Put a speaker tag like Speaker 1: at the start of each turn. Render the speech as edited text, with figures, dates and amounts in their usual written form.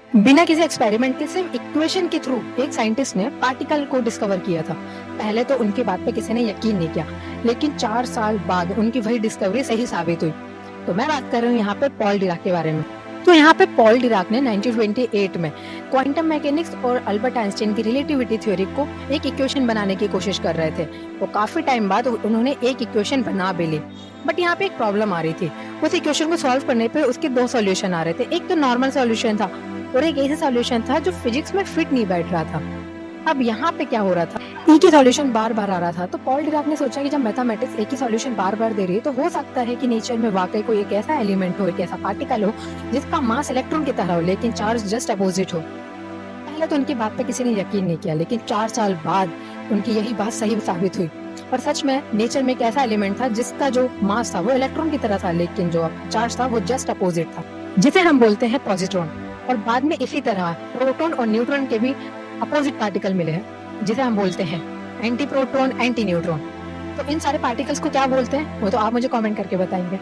Speaker 1: बिना किसी एक्सपेरिमेंट के सिर्फ इक्वेशन के थ्रू एक साइंटिस्ट ने पार्टिकल को डिस्कवर किया था। पहले तो उनकी बात पे किसी ने यकीन नहीं किया, लेकिन 4 साल बाद उनकी वही डिस्कवरी सही साबित हुई। तो मैं बात कर रही हूँ यहाँ पे पॉल डिराक के बारे में। तो यहाँ पे पॉल डिराक ने 1928 में क्वांटम मैकेनिक्स और अल्बर्ट आइंस्टाइन की रिलेटिविटी थ्योरी को एक इक्वेशन बनाने की कोशिश कर रहे थे। वो काफी टाइम बाद उन्होंने एक इक्वेशन बना भी ली, बट यहाँ पे एक प्रॉब्लम आ रही थी। उस इक्वेशन को सॉल्व करने पे उसके दो सॉल्यूशन आ रहे थे। एक तो नॉर्मल सॉल्यूशन था और एक ऐसा सॉल्यूशन था जो फिजिक्स में फिट नहीं बैठ रहा था। अब यहाँ पे क्या हो रहा था, एक ही सॉल्यूशन बार बार आ रहा था। तो पॉल डिराक ने सोचा कि जब मैथमेटिक्स एक ही सॉल्यूशन बार बार दे रही है तो हो सकता है कि नेचर में वाकई कोई एक ऐसा एलिमेंट हो, एक ऐसा पार्टिकल हो जिसका मास इलेक्ट्रॉन की तरह हो लेकिन चार्ज जस्ट अपोजिट हो। पहले तो उनकी बात पे किसी ने यकीन नहीं किया, लेकिन 4 साल बाद उनकी यही बात सही साबित हुई। और सच में नेचर में एक ऐसा एलिमेंट था जिसका जो मास था वो इलेक्ट्रॉन की तरह था, लेकिन जो चार्ज था वो जस्ट अपोजिट था, जिसे हम बोलते हैं पॉजिट्रॉन। और बाद में इसी तरह प्रोटॉन और न्यूट्रॉन के भी अपोजिट पार्टिकल मिले हैं, जिसे हम बोलते हैं एंटी प्रोटॉन, एंटी न्यूट्रॉन। तो इन सारे पार्टिकल्स को क्या बोलते हैं वो तो आप मुझे कमेंट करके बताएंगे।